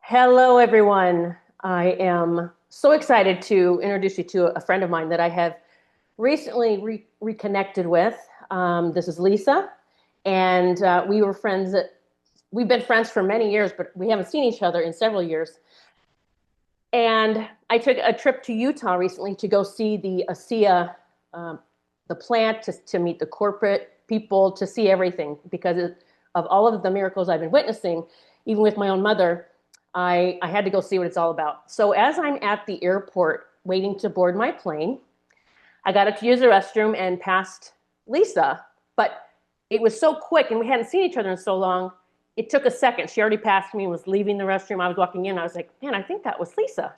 Hello, everyone. I am so excited to introduce you to a friend of mine that I have recently reconnected with. This is Lisa, and we were friends. We've been friends for many years, but we haven't seen each other in several years. And I took a trip to Utah recently to go see the ASEA, um, the plant, to meet the corporate people, to see everything of all of the miracles I've been witnessing, even with my own mother. I had to go see what it's all about. So as I'm at the airport waiting to board my plane, I got up to use the restroom and passed Lisa, but it was so quick and we hadn't seen each other in so long. It took a second. She already passed me and was leaving the restroom. I was walking in. I was like, man, I think that was Lisa.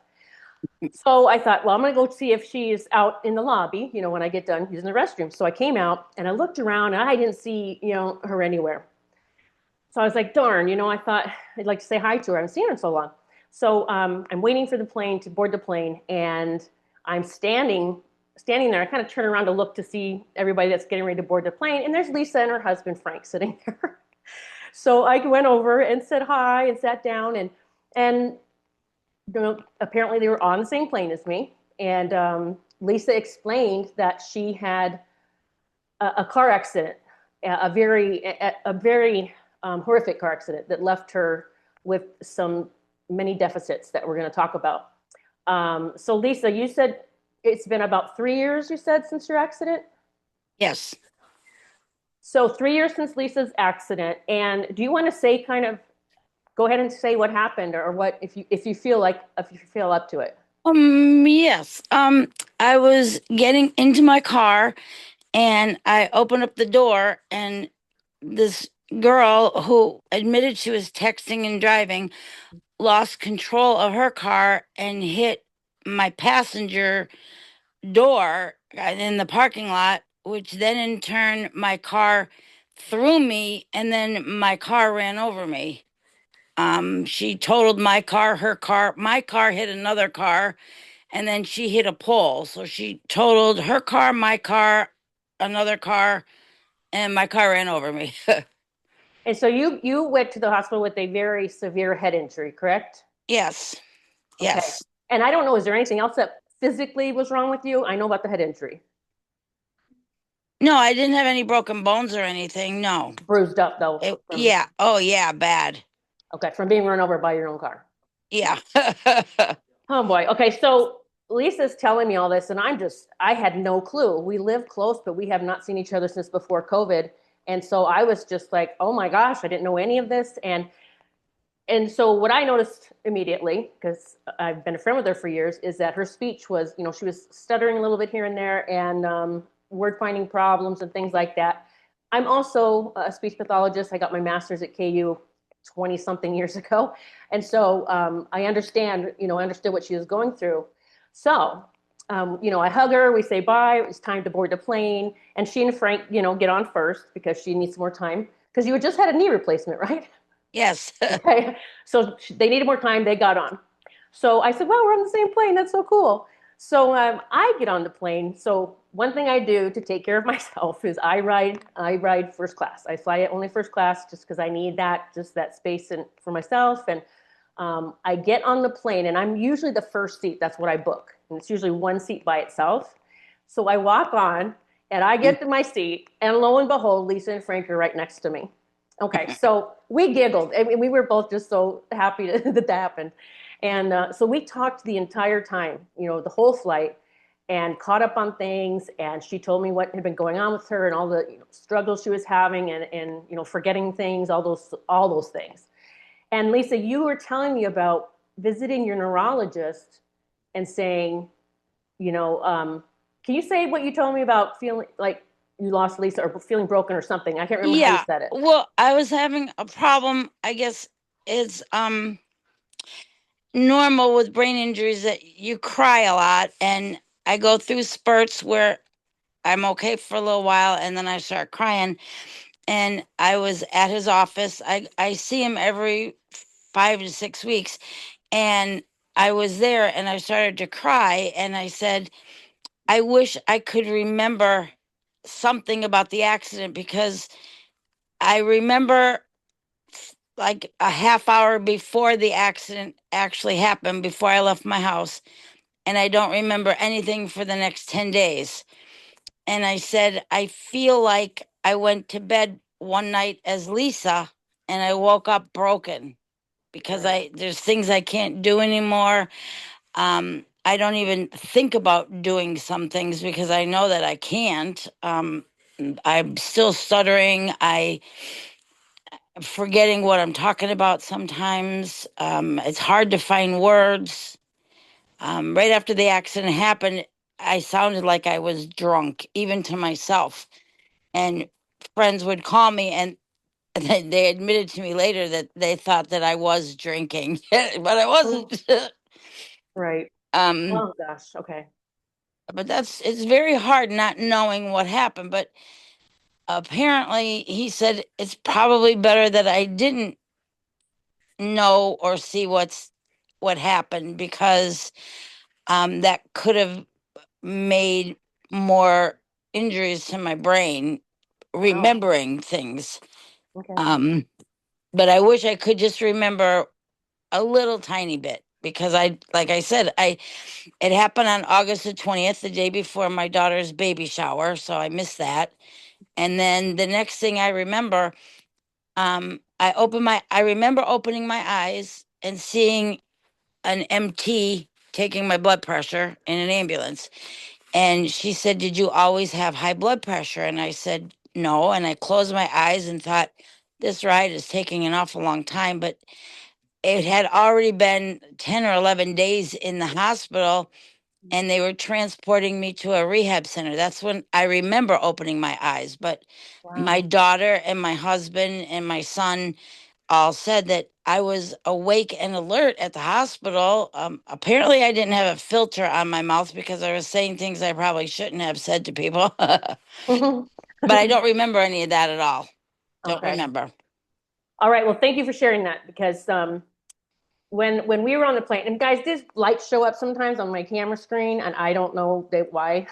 So I thought, well, I'm going to go see if she's out in the lobby, when I get done using the restroom. So I came out and I looked around and I didn't see, her anywhere. So I was like, darn, I thought I'd like to say hi to her. I haven't seen her in so long. So I'm waiting for the plane to board the plane, and I'm standing there. I kind of turn around to look to see everybody that's getting ready to board the plane, and there's Lisa and her husband Frank sitting there. So I went over and said hi and sat down, and apparently they were on the same plane as me. And Lisa explained that she had a car accident, a very horrific car accident that left her with many deficits that we're going to talk about. So Lisa, you said it's been about 3 years, you said, since your accident? Yes. So 3 years since Lisa's accident. And do you want to say go ahead and say what happened, or what, if you feel up to it? Yes. I was getting into my car and I opened up the door and this girl who admitted she was texting and driving lost control of her car and hit my passenger door in the parking lot, which then in turn my car threw me and then my car ran over me. She totaled my car hit another car, and then she hit a pole. So she totaled her car, my car, another car, and my car ran over me. And so you went to the hospital with a very severe head injury, correct? Yes, Okay. yes. And I don't know, is there anything else that physically was wrong with you? I know about the head injury. No, I didn't have any broken bones or anything. No. Bruised up though from Yeah. Oh, yeah, bad. okay, from being run over by your own car. Yeah. Oh boy. Okay, so Lisa's telling me all this, and I had no clue. We live close, but we have not seen each other since before COVID. And so I was just like, oh my gosh, I didn't know any of this. And so what I noticed immediately, because I've been a friend with her for years, is that her speech was, she was stuttering a little bit here and there, and word finding problems and things like that. I'm also a speech pathologist. I got my master's at KU 20 something years ago. And so I understood what she was going through. So, I hug her, we say bye, it's time to board the plane. And she and Frank, get on first because she needs more time. Because you had just had a knee replacement, right? Yes. Okay. So they needed more time. They got on. So I said, well, we're on the same plane. That's so cool. So I get on the plane. So one thing I do to take care of myself is I ride first class. I fly only first class just because I need that space for myself. And I get on the plane, and I'm usually the first seat. That's what I book. And it's usually one seat by itself. So I walk on and I get to my seat, and lo and behold, Lisa and Frank are right next to me. Okay, so we giggled. I mean, we were both just so happy that happened. And so we talked the entire time, the whole flight, and caught up on things. And she told me what had been going on with her and all the struggles she was having, and forgetting things, all those things. And Lisa, you were telling me about visiting your neurologist and saying, you know, um, can you say what you told me about feeling like you lost Lisa, or feeling broken or something? I can't remember how you Yeah. said it. Well, I was having a problem, I guess it's normal with brain injuries that you cry a lot, and I go through spurts where I'm okay for a little while and then I start crying. And I was at his office. I see him every 5 to 6 weeks. And I was there and I started to cry. And I said, I wish I could remember something about the accident because I remember like a half hour before the accident actually happened, before I left my house, and I don't remember anything for the next 10 days. And I said, I feel like I went to bed one night as Lisa and I woke up broken because Right. there's things I can't do anymore. I don't even think about doing some things because I know that I can't. I'm still stuttering. I forgetting what I'm talking about sometimes. It's hard to find words. Right after the accident happened, I sounded like I was drunk, even to myself. And friends would call me, and they admitted to me later that they thought that I was drinking, but I Mhm. wasn't. Right. um, Oh gosh. Okay. but it's very hard not knowing what happened. But apparently, he said it's probably better that I didn't know or see what happened because that could have made more injuries to my brain Wow. remembering things. Okay. Um, but I wish I could just remember a little tiny bit because like I said, it happened on August the 20th, the day before my daughter's baby shower, so I missed that. And then the next thing I remember, I remember opening my eyes and seeing an MT taking my blood pressure in an ambulance. And she said, "Did you always have high blood pressure?" And I said, "No." And I closed my eyes and thought, this ride is taking an awful long time. But it had already been 10 or 11 days in the hospital, and they were transporting me to a rehab center. That's when I remember opening my eyes. But my Wow. daughter and my husband and my son all said that I was awake and alert at the hospital. Apparently, I didn't have a filter on my mouth because I was saying things I probably shouldn't have said to people. But Mhm. I don't remember any of that at all. Don't Okay. remember. All right. Well, thank you for sharing that because when we were on the plane, and guys, these lights show up sometimes on my camera screen, and I don't know why,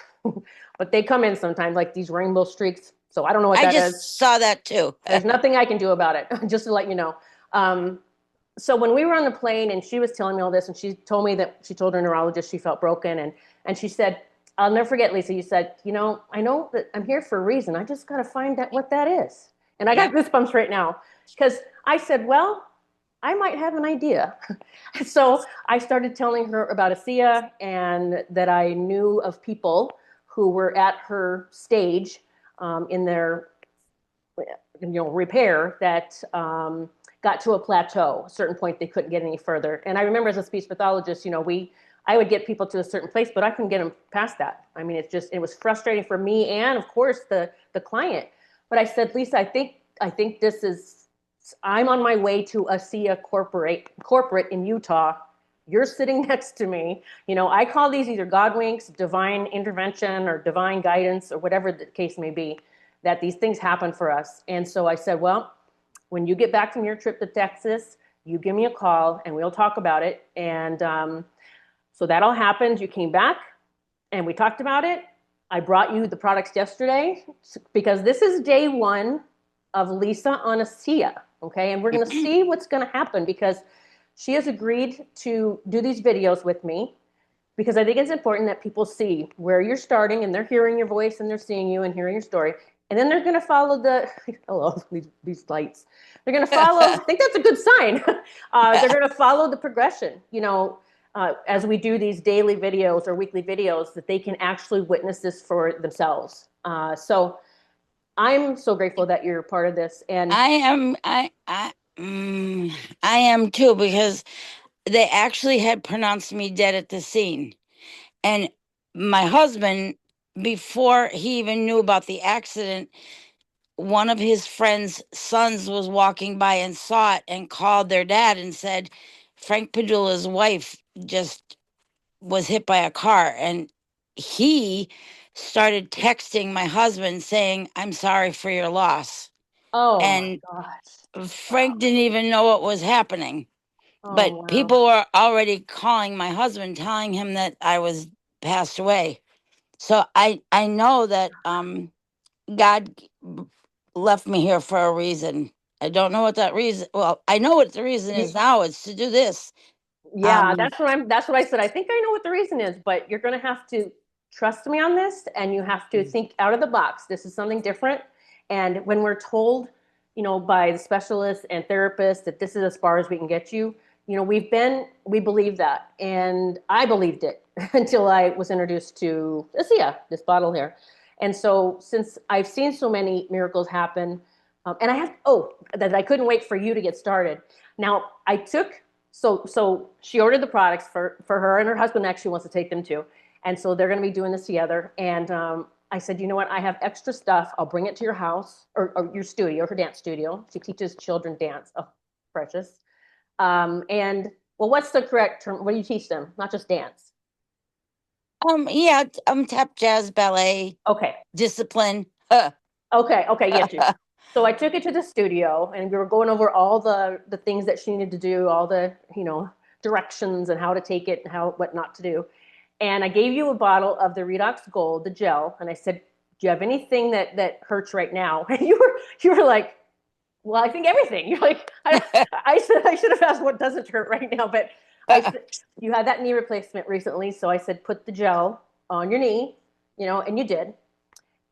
but they come in sometimes, like these rainbow streaks. So I don't know what I that is. just saw that too. There's nothing I can do about it, just to let you know. Um, so when we were on the plane and she was telling me all this, and she told me that she told her neurologist she felt broken, and she said, "I'll never forget, Lisa. You said, I know that I'm here for a reason. I just got to find out what that is." And I got Yep. goosebumps right now because I said, "Well, I might have an idea." So I started telling her about ASEA and that I knew of people who were at her stage in their repair that got to a plateau. A certain point, they couldn't get any further. And I remember as a speech pathologist, I would get people to a certain place, but I couldn't get them past that. I mean, it was frustrating for me and, of course, the client. But I said, Lisa, I think this is. I'm on my way to ASEA corporate in Utah. You're sitting next to me. I call these either God winks, divine intervention, or divine guidance, or whatever the case may be, that these things happen for us. And so I said, well, when you get back from your trip to Texas, you give me a call and we'll talk about it. And so that all happened. You came back and we talked about it. I brought you the products yesterday because this is day one of Lisa on ASEA. Okay. And we're going to see what's going to happen because she has agreed to do these videos with me because I think it's important that people see where you're starting and they're hearing your voice and they're seeing you and hearing your story. And then they're going to follow I love these lights. They're going to follow, I think that's a good sign. They're going to follow the progression, as we do these daily videos or weekly videos, that they can actually witness this for themselves. So I'm so grateful that you're part of this. And I am I am too because they actually had pronounced me dead at the scene. And my husband, before he even knew about the accident, one of his friend's sons was walking by and saw it and called their dad and said, Frank Padula's wife just was hit by a car. And he started texting my husband saying, I'm sorry for your loss. oh my And gosh. Wow. Frank didn't even know what was happening. Oh But wow. people were already calling my husband, telling him that I was passed away. So I know that God left me here for a reason. I don't know what that reason. Well, I know what the reason is now. It's to do this. Yeah, Um, that's what I said. I think I know what the reason is, but you're going to have to trust me on this and you have to think out of the box. This is something different. And when we're told, by the specialists and therapists that this is as far as we can get you, we believe that. And I believed it until I was introduced to ASEA, this bottle here. And so since I've seen so many miracles happen, and that I couldn't wait for you to get started. Now I took so she ordered the products for her, and her husband actually wants to take them too. And so they're going to be doing this together. And I said, you know what? I have extra stuff. I'll bring it to your house or your studio, her dance studio. She teaches children dance. Oh, precious. And well, what's the correct term? What do you teach them? Not just dance. yeah, tap, jazz, ballet, Okay. discipline. Okay. Yes. So I took it to the studio, and we were going over all the things that she needed to do, all the directions and how to take it and what not to do. And I gave you a bottle of the Redox Gold, the gel, and I said, "Do you have anything that hurts right now?" And you were like, "Well, I think everything." You're like, I said I should have asked what doesn't hurt right now, but I said you had that knee replacement recently, so I said put the gel on your knee, and you did.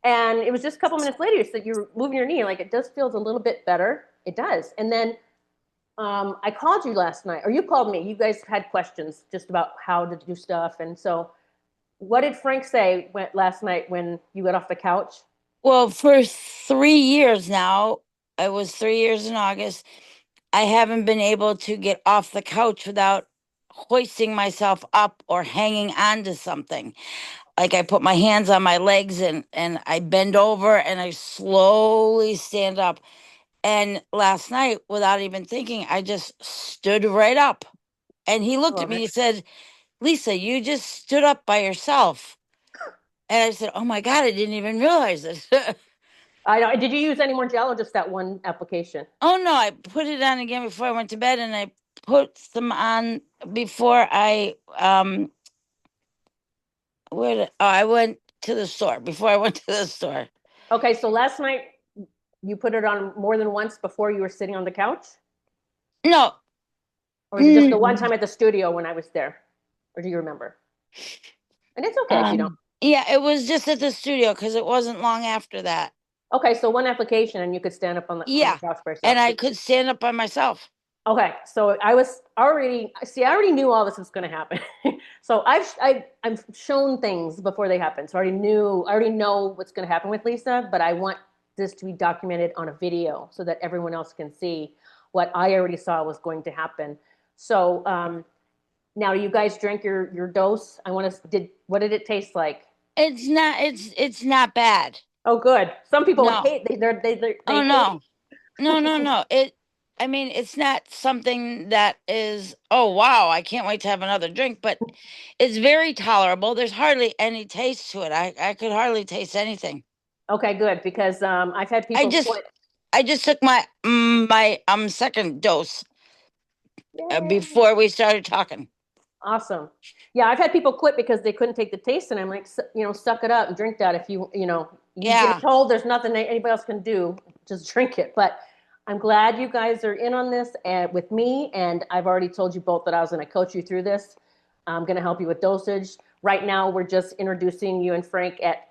And it was just a couple minutes later, you said you're moving your knee, like it does feel a little bit better. It does. And then I called you last night, or you called me. You guys had questions just about how to do stuff. And so, what did Frank say last night when you got off the couch? Well, for 3 years now, it was 3 years in August, I haven't been able to get off the couch without hoisting myself up or hanging onto something. Like I put my hands on my legs and I bend over and I slowly stand up. And last night, without even thinking, I just stood right up. And he I looked at love me it. and he said, Lisa, you just stood up by yourself. And I said, oh my God, I didn't even realize it. I know. Did you use any more gel or just that one application? Oh no, I put it on again before I went to bed and I put some on before I went to the store before I went to the store. Okay, so last night you put it on more than once before you were sitting on the couch? No. Or was it just the one mm, time at the studio when I was there? Or do you remember? And it's okay if you don't. yeah, it was just at the studio because it wasn't long after that. Okay, so one application and you could stand up on the Yeah. couch by And yourself. I could stand up by myself. Okay, so I already knew all this was going to happen. So I've shown things before they happen. So I already know what's going to happen with Lisa, but I want this to be documented on a video so that everyone else can see what I already saw was going to happen. So now you guys drank your dose. What did it taste like? It's not bad. Oh, good. Some people No. hate they Oh hate. no. No. I mean, it's not something that is, oh wow, I can't wait to have another drink, but it's very tolerable. There's hardly any taste to it. I could hardly taste anything. Okay, good because I've had I people just quit. I just took my second dose Yay. before we started talking. Awesome. Yeah, I've had people quit because they couldn't take the taste, and I'm like, suck it up and drink that. If you've been Yeah. told there's nothing that anybody else can do, just drink it. But I'm glad you guys are in on this and with me, and I've already told you both that I was going to coach you through this. I'm going to help you with dosage. Right now, we're just introducing you and Frank at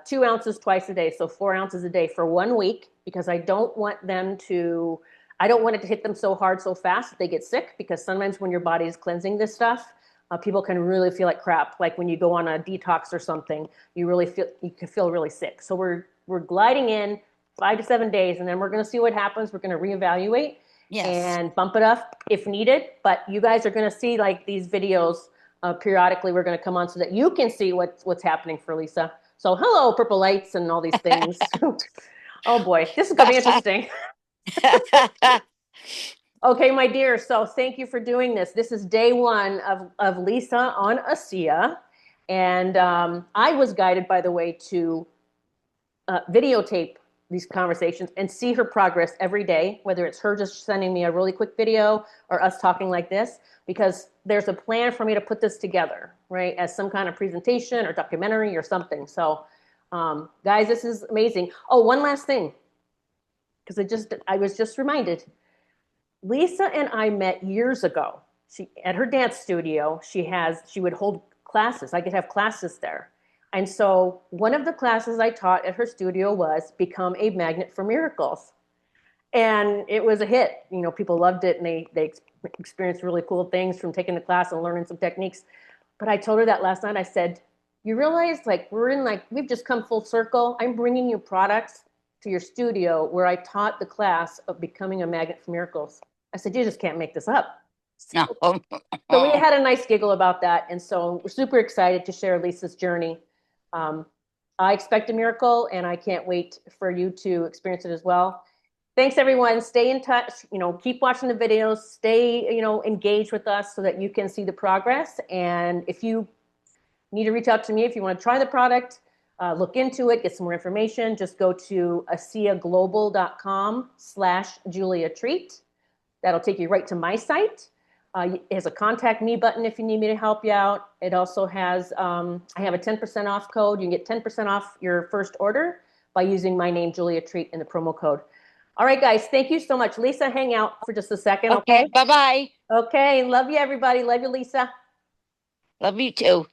2 ounces twice a day, so 4 ounces a day for 1 week, because I don't want it to hit them so hard so fast that they get sick, because sometimes when your body is cleansing this stuff, people can really feel like crap. Like when you go on a detox or something, you can feel really sick. So we're gliding in 5 to 7 days, and then we're going to see what happens. We're going to reevaluate Yes. and bump it up if needed. But you guys are going to see like these videos periodically. We're going to come on so that you can see what's happening for Lisa. So hello, purple lights and all these things. Oh boy, this is going to be interesting. Okay, my dear. So thank you for doing this. This is day one of Lisa on ASEA. And I was guided, by the way, to videotape these conversations and see her progress every day, whether it's her just sending me a really quick video or us talking like this, because there's a plan for me to put this together, right, as some kind of presentation or documentary or something. So, guys, this is amazing. Oh, one last thing. because I was just reminded. Lisa and I met years ago. She at her dance studio. She would hold classes. I could have classes there. And so one of the classes I taught at her studio was Become a Magnet for Miracles. And it was a hit. You know, people loved it and they experienced really cool things from taking the class and learning some techniques. But I told her that last night. I said, you realize like we've just come full circle. I'm bringing you products to your studio where I taught the class of Becoming a Magnet for Miracles. I said, you just can't make this up. No. So we had a nice giggle about that. And so we're super excited to share Lisa's journey. Um, I expect a miracle and I can't wait for you to experience it as well. Thanks everyone. Stay in touch, keep watching the videos, stay, engaged with us so that you can see the progress. And if you need to reach out to me, if you want to try the product, look into it, get some more information, just go to aseaglobal.com/Julia Treat. That'll take you right to my site. It has a contact me button if you need me to help you out. It also has, I have a 10% off code. You can get 10% off your first order by using my name, Julia Treat, in the promo code. All right, guys, thank you so much. Lisa, hang out for just a second. Okay, bye-bye. Okay, love you, everybody. Love you, Lisa. Love you too.